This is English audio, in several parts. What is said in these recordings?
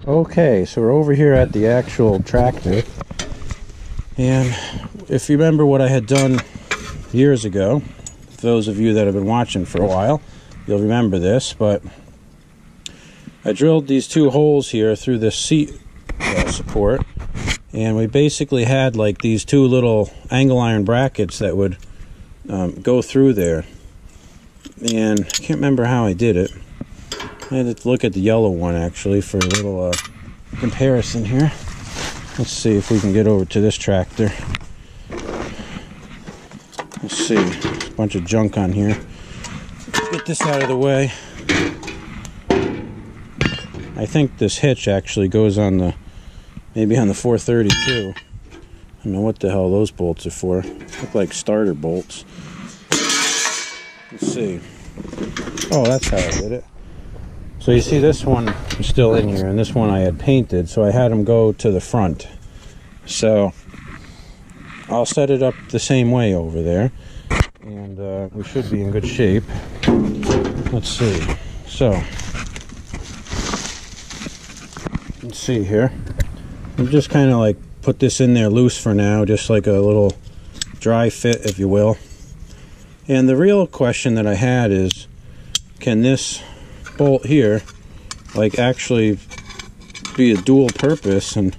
Okay, so we're over here at the actual tractor, and if you remember what I had done years ago, for those of you that have been watching for a while, you'll remember this, but I drilled these two holes here through this seat support, and we basically had like these two little angle iron brackets that would go through there, and I can't remember how I did it. I had to look at the yellow one actually for a little comparison here. Let's see if we can get over to this tractor. Let's see, there's a bunch of junk on here. Let's get this out of the way. I think this hitch actually goes on the, maybe on the 432. I don't know what the hell those bolts are for. Look like starter bolts. Let's see. Oh, that's how I did it. So you see this one is still in here, and this one I had painted, so I had them go to the front. So I'll set it up the same way over there, and we should be in good shape. Let's see. So let's see here. I'm just kind of like put this in there loose for now, just like a little dry fit, if you will. And the real question that I had is, can this bolt here like actually be a dual purpose and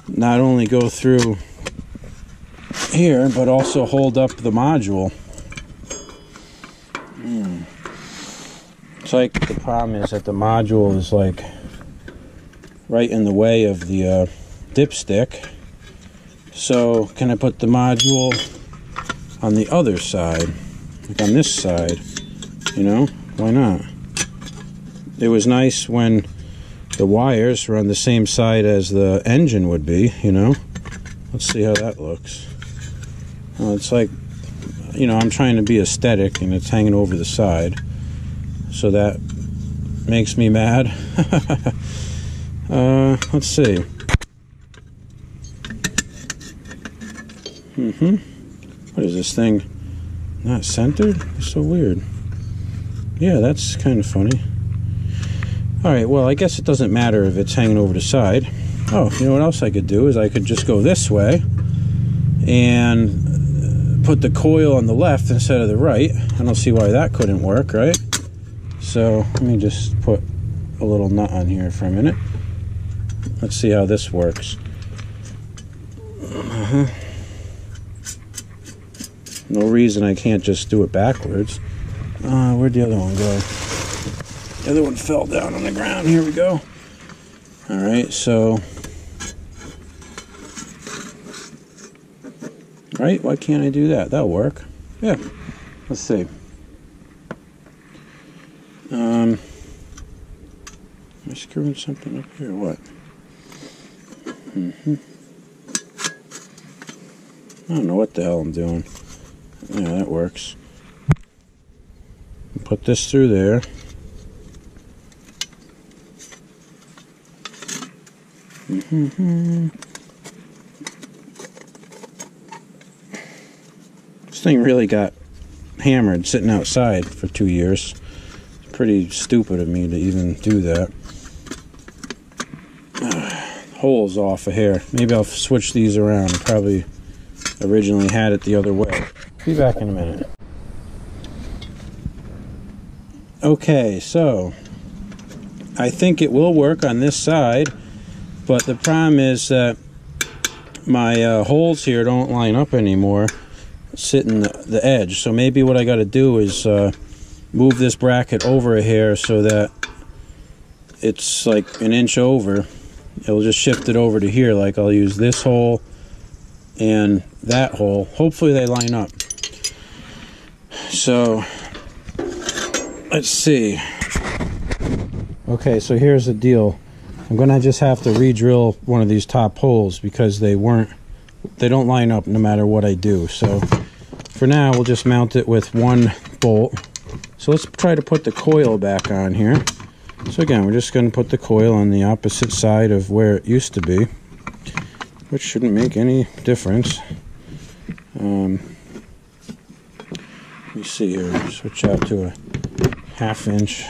not only go through here but also hold up the module? It's like the problem is that the module is like right in the way of the dipstick. So can I put the module on the other side, like on this side? You know, why not? It was nice when the wires were on the same side as the engine would be, you know. Let's see how that looks. Well, it's like, you know, I'm trying to be aesthetic, and it's hanging over the side, so that makes me mad. Let's see. What is this thing? Not centered? It's so weird. Yeah, that's kind of funny. Alright, well, I guess it doesn't matter if it's hanging over the side. Oh, you know what else I could do is I could just go this way and put the coil on the left instead of the right. I don't see why that couldn't work, right? So let me just put a little nut on here for a minute. Let's see how this works. No reason I can't just do it backwards. Where'd the other one go? The other one fell down on the ground. Here we go. Alright, so... Right? Why can't I do that? That'll work. Yeah. Let's see. Am I screwing something up here or what? I don't know what the hell I'm doing. Yeah, that works. Put this through there. This thing really got hammered sitting outside for 2 years. It's pretty stupid of me to even do that. Holes off a hair. Maybe I'll switch these around. I probably originally had it the other way. Be back in a minute. Okay, so I think it will work on this side, but the problem is that my holes here don't line up anymore, sitting the edge. So maybe what I got to do is move this bracket over a hair so that it's like an inch over. It'll just shift it over to here. Like I'll use this hole and that hole. Hopefully they line up. So let's see. Okay, so here's the deal. I'm gonna just have to re-drill one of these top holes because they don't line up no matter what I do. So for now we'll just mount it with one bolt. So let's try to put the coil back on here. So again, we're just going to put the coil on the opposite side of where it used to be, which shouldn't make any difference. Let me see here, switch out to a 1/2 inch.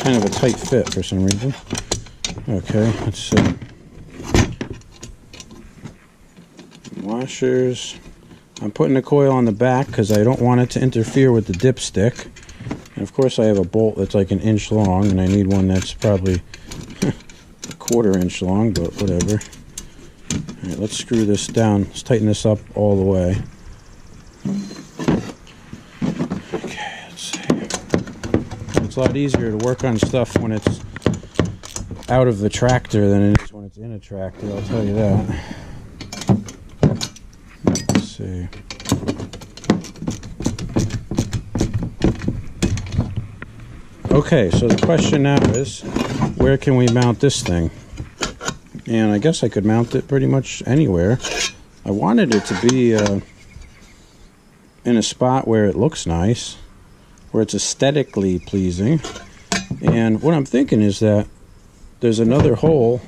kind of a tight fit for some reason. Okay, let's see. Washers. I'm putting the coil on the back because I don't want it to interfere with the dipstick. And of course I have a bolt that's like 1 inch long, and I need one that's probably a 1/4 inch long, but whatever. Alright, let's screw this down. Let's tighten this up all the way. Okay, let's see. It's a lot easier to work on stuff when it's out of the tractor than it is when it's in a tractor, I'll tell you that. Let's see. Okay, so the question now is, where can we mount this thing? And I guess I could mount it pretty much anywhere. I wanted it to be in a spot where it looks nice, where it's aesthetically pleasing. And what I'm thinking is that there's another hole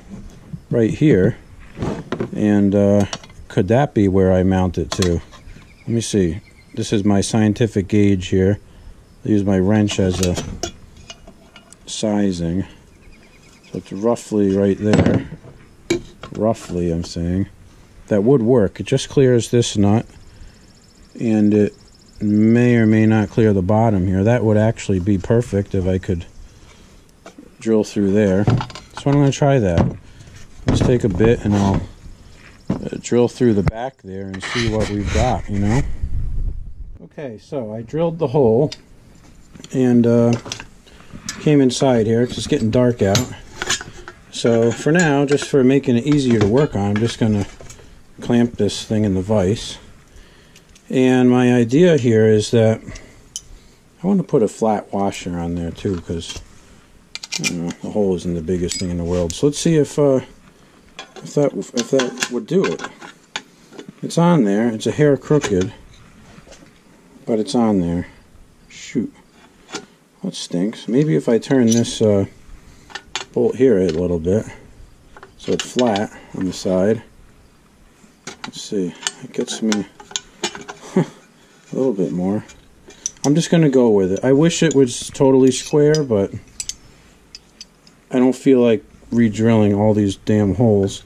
right here, and could that be where I mount it to? Let me see. This is my scientific gauge here. I use my wrench as a sizing. So it's roughly right there. Roughly, I'm saying. That would work. It just clears this nut, and it may or may not clear the bottom here. That would actually be perfect if I could drill through there. So I'm going to try that. Let's take a bit and I'll drill through the back there and see what we've got, you know. Okay, so I drilled the hole and came inside here because it's getting dark out. So for now, just for making it easier to work on, I'm just going to clamp this thing in the vise. And my idea here is that I want to put a flat washer on there too, because the hole isn't the biggest thing in the world. So let's see if that would do it. It's on there. It's a hair crooked, but it's on there. Shoot, that stinks. Maybe if I turn this bolt here a little bit, so it's flat on the side. Let's see. It gets me a little bit more. I'm just going to go with it. I wish it was totally square, but I don't feel like re-drilling all these damn holes.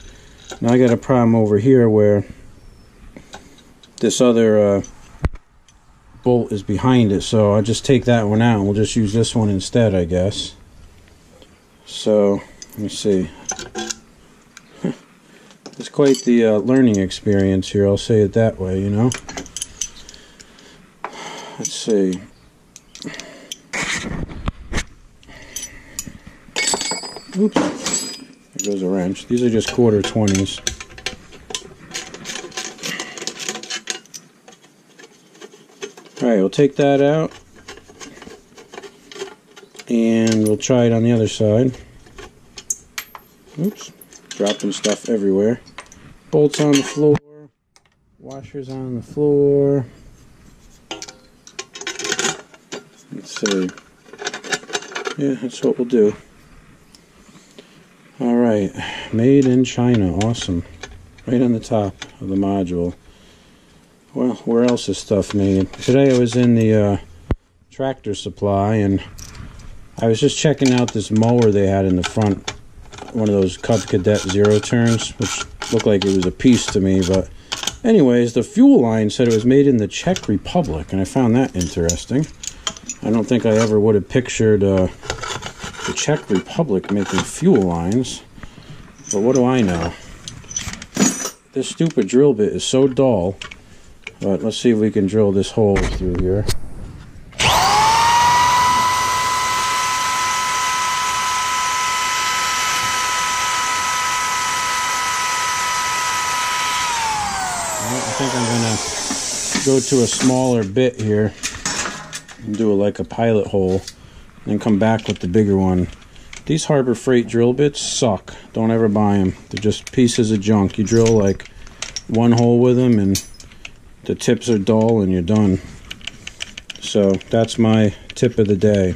Now I got a problem over here where this other bolt is behind it, so I'll just take that one out and we'll just use this one instead, I guess. So, let me see. It's quite the learning experience here, I'll say it that way, you know. Let's see. Oops. There goes a wrench. These are just 1/4 20s. Alright, we'll take that out. And we'll try it on the other side. Oops. Dropping stuff everywhere. Bolts on the floor. Washers on the floor. Let's see. Yeah, that's what we'll do. Alright. Made in China. Awesome. Right on the top of the module. Well, where else is stuff made? Today I was in the Tractor Supply, and I was just checking out this mower they had in the front. One of those Cub Cadet zero turns, which looked like it was a piece to me, but anyways, the fuel line said it was made in the Czech Republic, and I found that interesting. I don't think I ever would have pictured the Czech Republic making fuel lines, but what do I know? This stupid drill bit is so dull, but let's see if we can drill this hole through here. I think I'm going to go to a smaller bit here and do like a pilot hole, and then come back with the bigger one. These Harbor Freight drill bits suck. Don't ever buy them. They're just pieces of junk. You drill like one hole with them and the tips are dull and you're done. So that's my tip of the day.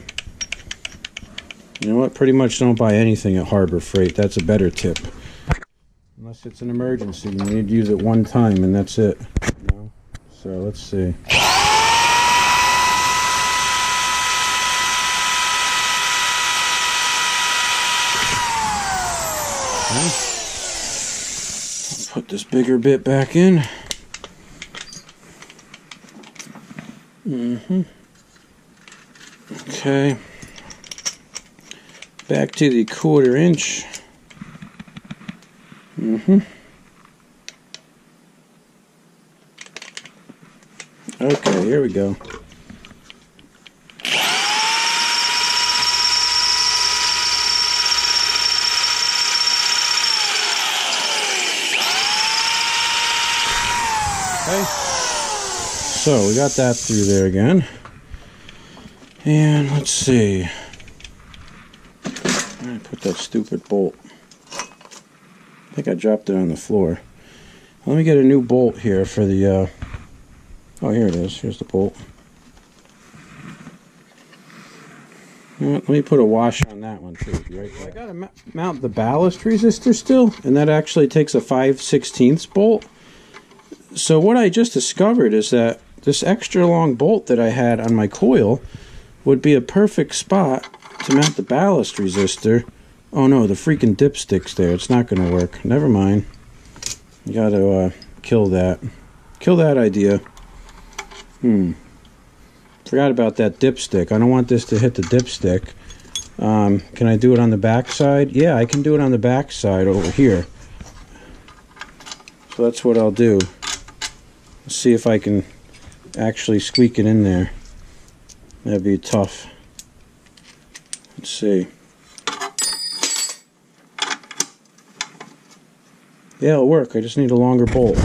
You know what? Pretty much don't buy anything at Harbor Freight. That's a better tip. Unless it's an emergency, you need to use it one time and that's it. You know? So let's see. I, this bigger bit back in. Okay. Back to the 1/4 inch. Okay, here we go. Okay. So we got that through there again. And let's see. I put that stupid bolt. I think I dropped it on the floor. Let me get a new bolt here for the oh, here it is. Here's the bolt. Let me put a wash on that one too. Right there. I gotta mount the ballast resistor still, and that actually takes a 5/16 bolt. So what I just discovered is that this extra long bolt that I had on my coil would be a perfect spot to mount the ballast resistor. Oh no, the freaking dipstick's there. It's not going to work. Never mind. You got to kill that. Kill that idea. Forgot about that dipstick. I don't want this to hit the dipstick. Can I do it on the back side? Yeah, I can do it on the back side over here. So that's what I'll do. Let's see if I can actually squeak it in there. That'd be tough. Let's see. Yeah, it'll work. I just need a longer bolt.